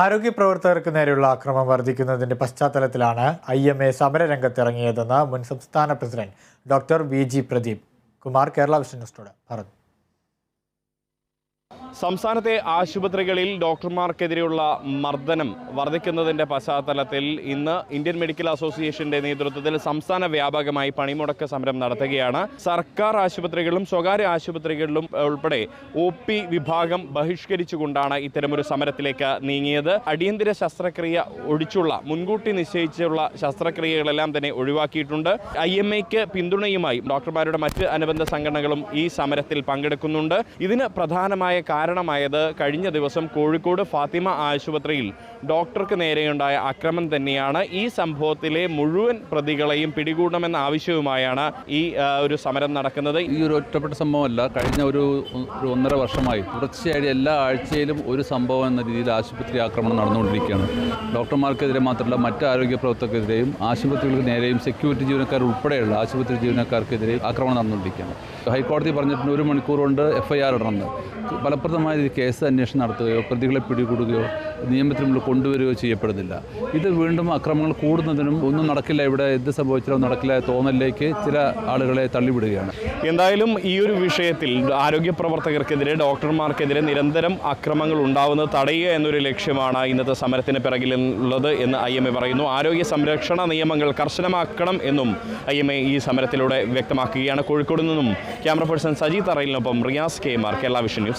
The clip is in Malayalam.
ആരോഗ്യ പ്രവർത്തകർക്ക് നേരെയുള്ള ആക്രമണം വർദ്ധിക്കുന്നതിന്റെ പശ്ചാത്തലത്തിലാണ് IMA സമരരംഗത്തിറങ്ങിയതെന്ന് മുൻ സംസ്ഥാന president doctor VG Pradeep Kumar Kerala Vision ന്യൂസിനോട് പറഞ്ഞു. സംസ്ഥാനത്തെ ആശുപത്രികളിൽ ഡോക്ടർമാർക്കെതിരെയുള്ള മർദ്ദനം വർദ്ധിക്കുന്നതിൻ്റെ പശ്ചാത്തലത്തിൽ ഇന്ന് ഇന്ത്യൻ മെഡിക്കൽ അസോസിയേഷന്റെ നേതൃത്വത്തിൽ സംസ്ഥാന വ്യാപകമായി പണിമുടക്ക് സമരം നടത്തുകയാണ്. സർക്കാർ ആശുപത്രികളിലും സ്വകാര്യ ആശുപത്രികളിലും ഉൾപ്പെടെ OP വിഭാഗം ബഹിഷ്കരിച്ചുകൊണ്ടാണ് ഇത്തരമൊരു സമരത്തിലേക്ക് നീങ്ങിയത്. അടിയന്തര ശസ്ത്രക്രിയ ഒഴിച്ചുള്ള മുൻകൂട്ടി നിശ്ചയിച്ചുള്ള ശസ്ത്രക്രിയകളെല്ലാം തന്നെ ഒഴിവാക്കിയിട്ടുണ്ട്. IMAയ്ക്ക് പിന്തുണയുമായി ഡോക്ടർമാരുടെ മറ്റ് അനുബന്ധ സംഘടനകളും ഈ സമരത്തിൽ പങ്കെടുക്കുന്നുണ്ട്. ഇതിന് പ്രധാനമായ കാരണമായത് കഴിഞ്ഞ ദിവസം കോഴിക്കോട് ഫാത്തിമ ആശുപത്രിയിൽ ഡോക്ടർക്ക് നേരെയുണ്ടായ ആക്രമണം തന്നെയാണ്. ഈ സംഭവത്തിലെ മുഴുവൻ പ്രതികളെയും പിടികൂടണമെന്ന ആവശ്യവുമായാണ് ഈ ഒരു സമരം നടക്കുന്നത്. ഈ ഒരു ഒറ്റപ്പെട്ട സംഭവമല്ല, കഴിഞ്ഞ ഒരു 1.5 വർഷമായി തുടർച്ചയായി എല്ലാ ആഴ്ചയിലും ഒരു സംഭവം എന്ന രീതിയിൽ ആശുപത്രി ആക്രമണം നടന്നുകൊണ്ടിരിക്കുകയാണ്. ഡോക്ടർമാർക്കെതിരെ മാത്രമല്ല മറ്റ് ആരോഗ്യ പ്രവർത്തകർക്കെതിരെയും ആശുപത്രികൾക്ക് നേരെയും സെക്യൂരിറ്റി ജീവനക്കാർ ഉൾപ്പെടെയുള്ള ആശുപത്രി ജീവനക്കാർക്കെതിരെ ആക്രമണം നടന്നുകൊണ്ടിരിക്കുകയാണ്. ഹൈക്കോടതി പറഞ്ഞിട്ടുണ്ട് 1 മണിക്കൂർ കൊണ്ട് FIR ഇടണമെന്ന്. ഫലപ്രദമായ കേസ് അന്വേഷണം നടത്തുകയോ പ്രതികളെ പിടികൂടുകയോ നിയമത്തിന് മുന്നിൽ കൊണ്ടുവരികയോ ചെയ്യപ്പെടുന്നില്ല. ഇത് വീണ്ടും അക്രമങ്ങൾ കൂടുന്നതിനും ഒന്നും നടക്കില്ല, ഇവിടെ എന്ത് സംഭവിച്ചാലും നടക്കില്ല തോന്നലിലേക്ക് ചില ആളുകളെ തള്ളിവിടുകയാണ്. എന്തായാലും ഈ ഒരു വിഷയത്തിൽ ആരോഗ്യ പ്രവർത്തകർക്കെതിരെ ഡോക്ടർമാർക്കെതിരെ നിരന്തരം അക്രമങ്ങൾ ഉണ്ടാവുന്നത് തടയുക എന്നൊരു ലക്ഷ്യമാണ് ഇന്നത്തെ സമരത്തിന് പിറകിലുള്ളത് എന്ന് IMA പറയുന്നു. ആരോഗ്യ സംരക്ഷണ നിയമങ്ങൾ കർശനമാക്കണം എന്നും IMA ഈ സമരത്തിലൂടെ വ്യക്തമാക്കുകയാണ്. കോഴിക്കോട് നിന്നും ക്യാമറ പേഴ്സൺ സജി തറയിലിനൊപ്പം Riyas KMR, Kerala Vision news.